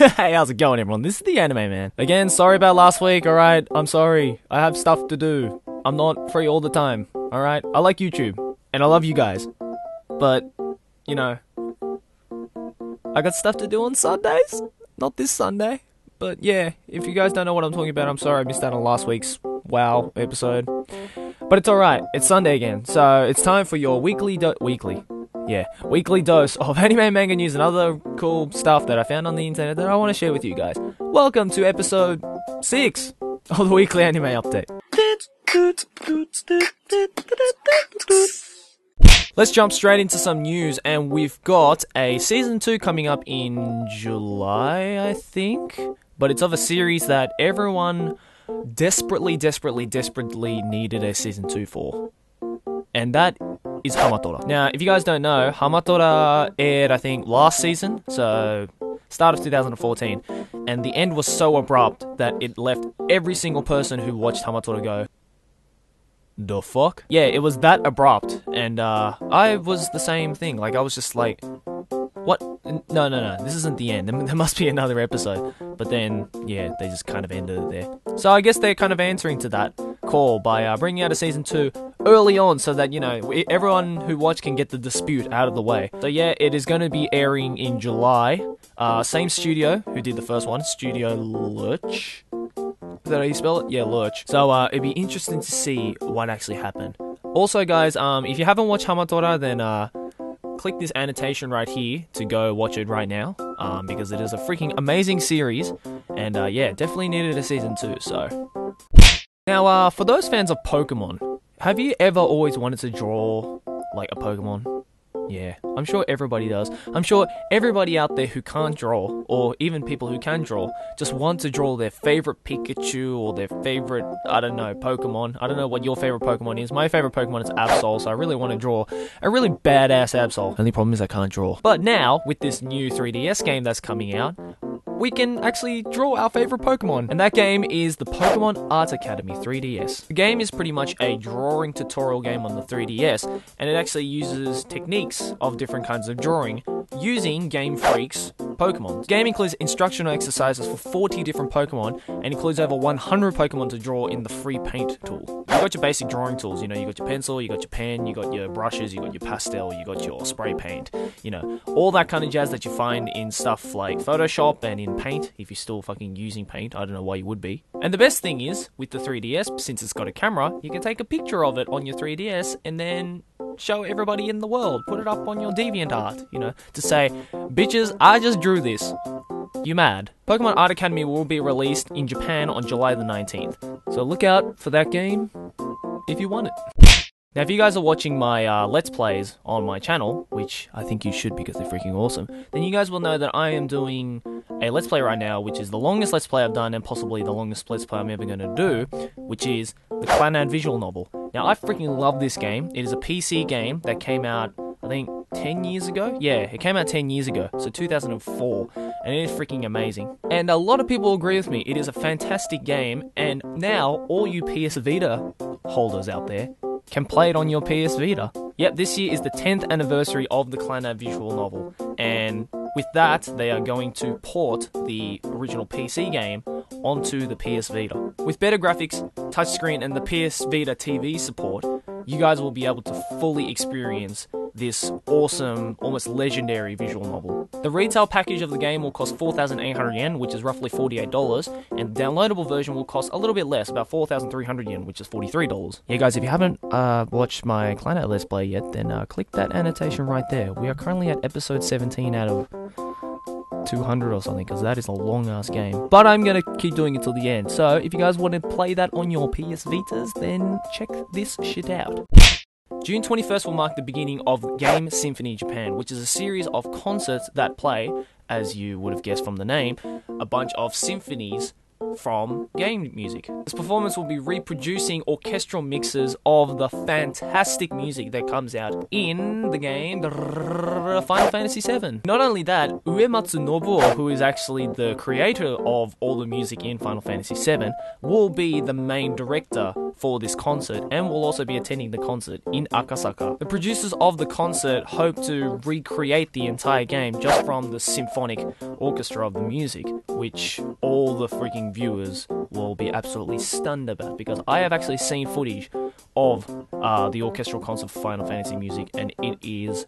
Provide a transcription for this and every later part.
Hey, how's it going, everyone? This is the Anime Man. Again, sorry about last week, alright? I'm sorry. I have stuff to do. I'm not free all the time, alright? I like YouTube, and I love you guys. But, you know, I got stuff to do on Sundays. Not this Sunday. But yeah, if you guys don't know what I'm talking about, I'm sorry I missed out on last week's WoW episode. But it's alright, it's Sunday again, so it's time for your weekly dose of anime, manga news and other cool stuff that I found on the internet that I want to share with you guys. Welcome to episode 6 of the weekly anime update. Let's jump straight into some news, and we've got a season 2 coming up in July, I think. But it's of a series that everyone desperately needed a season 2 for. And that is Hamatora. Now, if you guys don't know, Hamatora aired, I think, last season, so start of 2014, and the end was so abrupt that it left every single person who watched Hamatora go, the fuck? Yeah, it was that abrupt, and I was the same thing. Like, I was just like, what? No, this isn't the end. There must be another episode. But then, yeah, they just kind of ended it there. So I guess they're kind of answering to that call by bringing out a season 2 early on so that, you know, everyone who watched can get the dispute out of the way. So yeah, it is going to be airing in July. Same studio who did the first one, Studio Lurch. Is that how you spell it? Yeah, Lurch. So it'd be interesting to see what actually happened. Also, guys, if you haven't watched Hamatora, then click this annotation right here to go watch it right now, because it is a freaking amazing series, and yeah, definitely needed a season 2, so. Now, for those fans of Pokemon, have you ever always wanted to draw, like, a Pokemon? Yeah, I'm sure everybody does. I'm sure everybody out there who can't draw, or even people who can draw, just want to draw their favorite Pikachu or their favorite, I don't know, Pokemon. I don't know what your favorite Pokemon is. My favorite Pokemon is Absol, so I really want to draw a really badass Absol. Only problem is I can't draw. But now, with this new 3DS game that's coming out, we can actually draw our favorite Pokemon. And that game is the Pokemon Art Academy 3DS. The game is pretty much a drawing tutorial game on the 3DS, and it actually uses techniques of different kinds of drawing using Game Freak's Pokemon. The game includes instructional exercises for 40 different Pokemon, and includes over 100 Pokemon to draw in the free paint tool. You got your basic drawing tools, you know, you got your pencil, you got your pen, you got your brushes, you got your pastel, you got your spray paint, you know, all that kind of jazz that you find in stuff like Photoshop and in Paint, if you're still fucking using Paint. I don't know why you would be. And the best thing is, with the 3DS, since it's got a camera, you can take a picture of it on your 3DS and then show everybody in the world, put it up on your DeviantArt, you know, to say, bitches, I just drew this. You mad? Pokemon Art Academy will be released in Japan on July the 19th. So look out for that game if you want it. Now, if you guys are watching my Let's Plays on my channel, which I think you should because they're freaking awesome, then you guys will know that I am doing a Let's Play right now, which is the longest Let's Play I've done and possibly the longest Let's Play I'm ever going to do, which is the Clannad visual novel. Now, I freaking love this game. It is a PC game that came out, I think, 10 years ago? Yeah, it came out 10 years ago, so 2004, and it is freaking amazing. And a lot of people agree with me, it is a fantastic game, and now all you PS Vita holders out there can play it on your PS Vita. Yep, this year is the 10th anniversary of the Clannad visual novel, and with that, they are going to port the original PC game onto the PS Vita. With better graphics, touchscreen, and the PS Vita TV support, you guys will be able to fully experience this awesome, almost legendary visual novel. The retail package of the game will cost 4,800 yen, which is roughly $48, and the downloadable version will cost a little bit less, about 4,300 yen, which is $43. Yeah, guys, if you haven't watched my Clannad Let's Play yet, then click that annotation right there. We are currently at episode 17 out of 200 or something, because that is a long-ass game. But I'm going to keep doing it till the end, so if you guys want to play that on your PS Vitas, then check this shit out. June 21st will mark the beginning of Game Symphony Japan, which is a series of concerts that play, as you would have guessed from the name, a bunch of symphonies from game music. This performance will be reproducing orchestral mixes of the fantastic music that comes out in the game Final Fantasy VII. Not only that, Uematsu Nobuo, who is actually the creator of all the music in Final Fantasy VII, will be the main director for this concert and will also be attending the concert in Akasaka. The producers of the concert hope to recreate the entire game just from the symphonic orchestra of the music, which all the freaking viewers will be absolutely stunned about, because I have actually seen footage of the orchestral concert for Final Fantasy music, and it is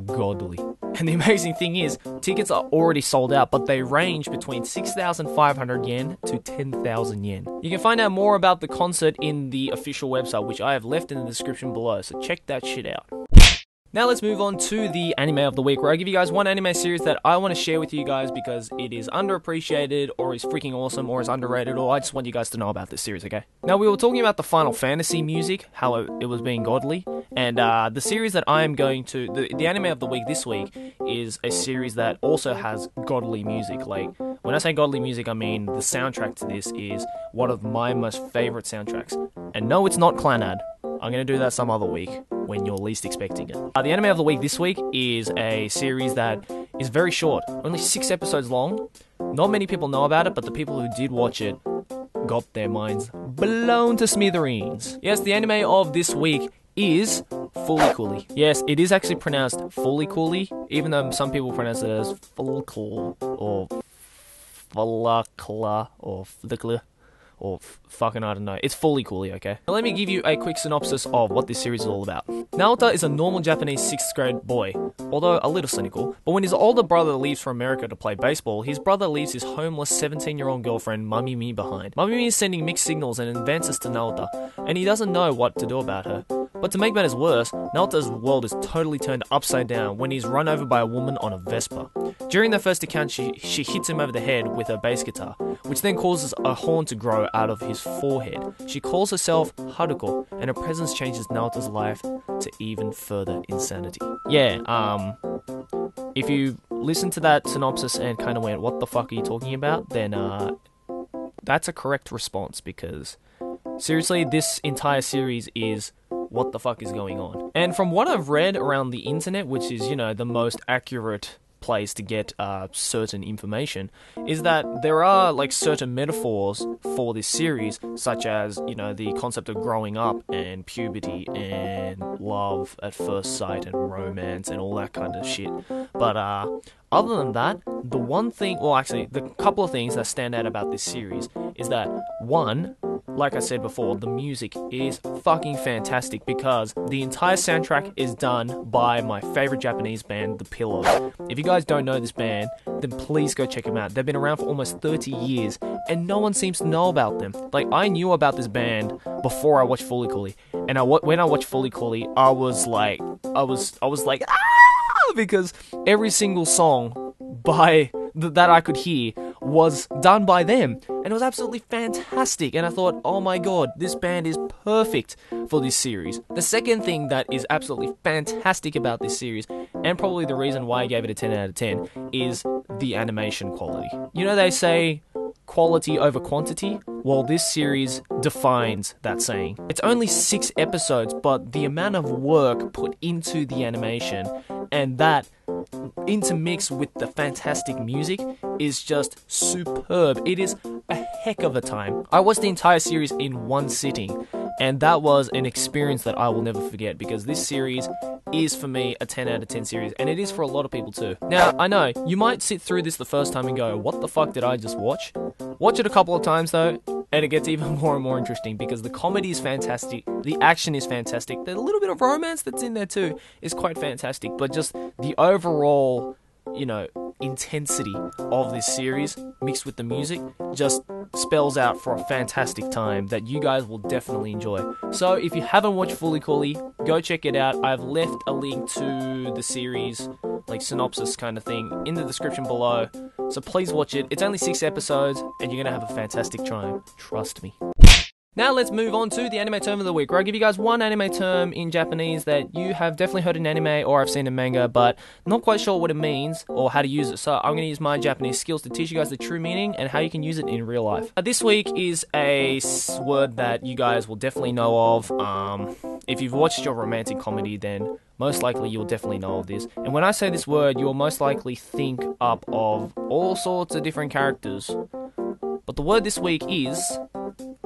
godly. And the amazing thing is, tickets are already sold out, but they range between 6,500 yen to 10,000 yen. You can find out more about the concert in the official website, which I have left in the description below, so check that shit out. Now let's move on to the anime of the week, where I give you guys one anime series that I want to share with you guys because it is underappreciated, or is freaking awesome, or is underrated, or I just want you guys to know about this series, okay? Now, we were talking about the Final Fantasy music, how it was being godly, and the series that I am going to, the anime of the week this week, is a series that also has godly music. Like, when I say godly music, I mean the soundtrack to this is one of my most favorite soundtracks. And no, it's not Clannad. I'm going to do that some other week when you're least expecting it. The anime of the week this week is a series that is very short, only 6 episodes long. Not many people know about it, but the people who did watch it got their minds blown to smithereens. Yes, the anime of this week is Fully Cooley. Yes, it is actually pronounced Fully Cooley, even though some people pronounce it as Fulkl or Fulakla or Flickla. Or fucking, I don't know. It's Fully Cooley, okay? Now let me give you a quick synopsis of what this series is all about. Naruto is a normal Japanese 6th grade boy, although a little cynical, but when his older brother leaves for America to play baseball, his brother leaves his homeless 17-year-old girlfriend Mamimi behind. Mamimi is sending mixed signals and advances to Naruto, and he doesn't know what to do about her. But to make matters worse, Naruto's world is totally turned upside down when he's run over by a woman on a Vespa. During their first encounter, she hits him over the head with her bass guitar, which then causes a horn to grow out of his forehead. She calls herself Haruko, and her presence changes Naruto's life to even further insanity. Yeah, if you listen to that synopsis and kind of went, what the fuck are you talking about, then that's a correct response, because seriously, this entire series is what the fuck is going on. And from what I've read around the internet, which is, you know, the most accurate place to get certain information, is that there are like certain metaphors for this series, such as, you know, the concept of growing up and puberty and love at first sight and romance and all that kind of shit. But other than that, the one thing, well actually, the couple of things that stand out about this series is that, one, like I said before, the music is fucking fantastic, because the entire soundtrack is done by my favorite Japanese band, The Pillows. If you guys don't know this band, then please go check them out. They've been around for almost 30 years, and no one seems to know about them. Like, I knew about this band before I watched Fully Cooley, and when I watched Fully Cooley, I was like, ah! Because every single song that I could hear was done by them, and it was absolutely fantastic, and I thought, oh my god, this band is perfect for this series. The second thing that is absolutely fantastic about this series, and probably the reason why I gave it a 10 out of 10, is the animation quality. You know, they say quality over quantity? Well, this series defines that saying. It's only 6 episodes, but the amount of work put into the animation, and that intermixed with the fantastic music, is just superb. It is a heck of a time. I watched the entire series in one sitting, and that was an experience that I will never forget, because this series is for me a 10 out of 10 series, and it is for a lot of people too. Now, I know, you might sit through this the first time and go, what the fuck did I just watch? Watch it a couple of times though, and it gets even more and more interesting, because the comedy is fantastic, the action is fantastic, the little bit of romance that's in there too is quite fantastic, but just the overall, you know, intensity of this series mixed with the music just spells out for a fantastic time that you guys will definitely enjoy. So if you haven't watched Fully Cooley, go check it out. I've left a link to the series, like synopsis kind of thing, in the description below, so please watch it. It's only 6 episodes and you're gonna have a fantastic time, trust me. Now let's move on to the anime term of the week, where I give you guys one anime term in Japanese that you have definitely heard in anime or I've seen in manga, but not quite sure what it means or how to use it. So I'm going to use my Japanese skills to teach you guys the true meaning and how you can use it in real life. This week is a word that you guys will definitely know of. If you've watched your romantic comedy, then most likely you'll definitely know of this. And when I say this word, you'll most likely think up of all sorts of different characters. But the word this week is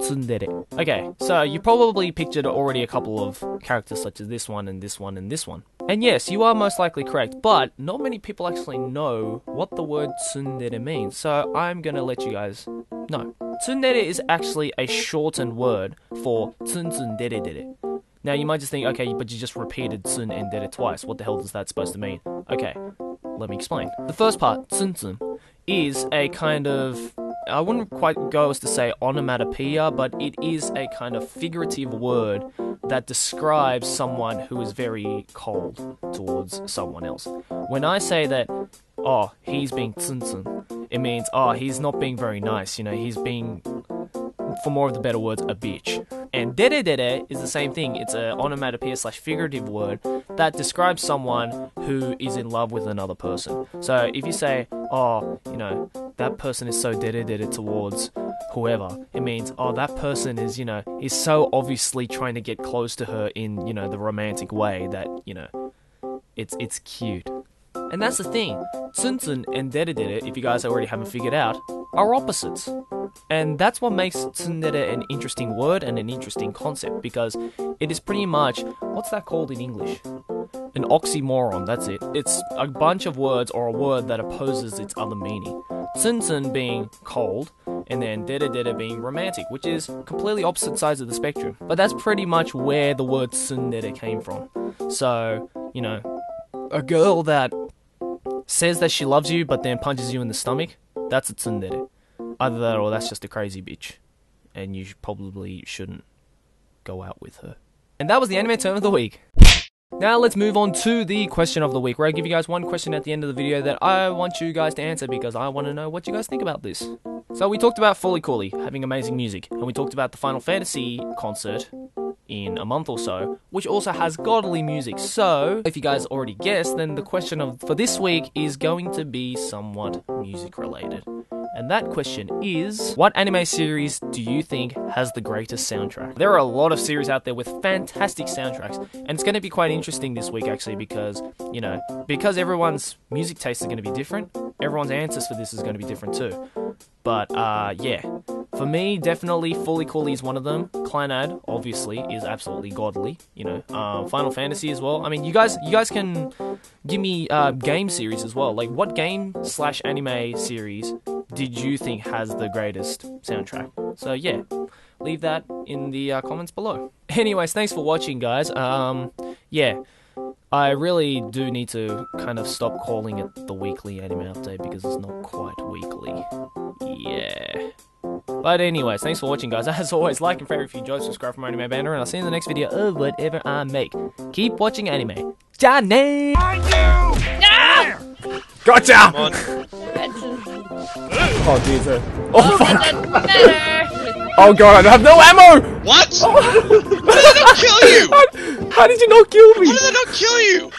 tsundere. Okay, so you probably pictured already a couple of characters such as this one and this one and this one. And yes, you are most likely correct, but not many people actually know what the word tsundere means, so I'm gonna let you guys know. Tsundere is actually a shortened word for tsun-tsun-dere-dere. Now you might just think, okay, but you just repeated tsun and dere twice. What the hell is that supposed to mean? Okay, let me explain. The first part, tsun-tsun, is a kind of, I wouldn't quite go as to say onomatopoeia, but it is a kind of figurative word that describes someone who is very cold towards someone else. When I say that, oh, he's being tsun-tsun, it means, oh, he's not being very nice, you know, he's being, for more of the better words, a bitch. And dere-dere is the same thing. It's an onomatopoeia / figurative word that describes someone who is in love with another person. So if you say, oh, you know, that person is so dere-dere towards whoever, it means, oh, that person is, you know, is so obviously trying to get close to her in, you know, the romantic way that, you know, it's cute. And that's the thing. Tsun-tsun and dere-dere, if you guys already haven't figured out, are opposites. And that's what makes tsundere an interesting word and an interesting concept, because it is pretty much, what's that called in English? An oxymoron, that's it. It's a bunch of words or a word that opposes its other meaning. Tsun-tsun being cold, and then dere-dere being romantic, which is completely opposite sides of the spectrum. But that's pretty much where the word tsundere came from. So, you know, a girl that says that she loves you but then punches you in the stomach, that's a tsundere. Either that or that's just a crazy bitch. And you probably shouldn't go out with her. And that was the anime term of the week. Now let's move on to the question of the week, where I give you guys one question at the end of the video that I want you guys to answer because I want to know what you guys think about this. So we talked about Fully Cooley having amazing music, and we talked about the Final Fantasy concert in a month or so, which also has godly music. So, if you guys already guessed, then the question for this week is going to be somewhat music related. And that question is, what anime series do you think has the greatest soundtrack? There are a lot of series out there with fantastic soundtracks, and it's going to be quite interesting this week actually because, you know, because everyone's music tastes are going to be different, everyone's answers for this is going to be different too. But, yeah. For me, definitely Fully Cooley is one of them. Clannad, obviously, is absolutely godly. You know, Final Fantasy as well. I mean, you guys can give me game series as well. Like, what game / anime series did you think has the greatest soundtrack? So yeah, leave that in the comments below. Anyways, thanks for watching, guys. Yeah. I really do need to kind of stop calling it the weekly anime update because it's not quite weekly. Yeah. But anyways, thanks for watching, guys. As always, like and favorite if you enjoyed, subscribe for more anime banner, and I'll see you in the next video of whatever I make. Keep watching anime. Johnny! Yeah! Gotcha! Oh, Jesus. Oh, fuck. Oh, God, I have no ammo! What? How did I not kill you? How did you not kill me? How did I not kill you?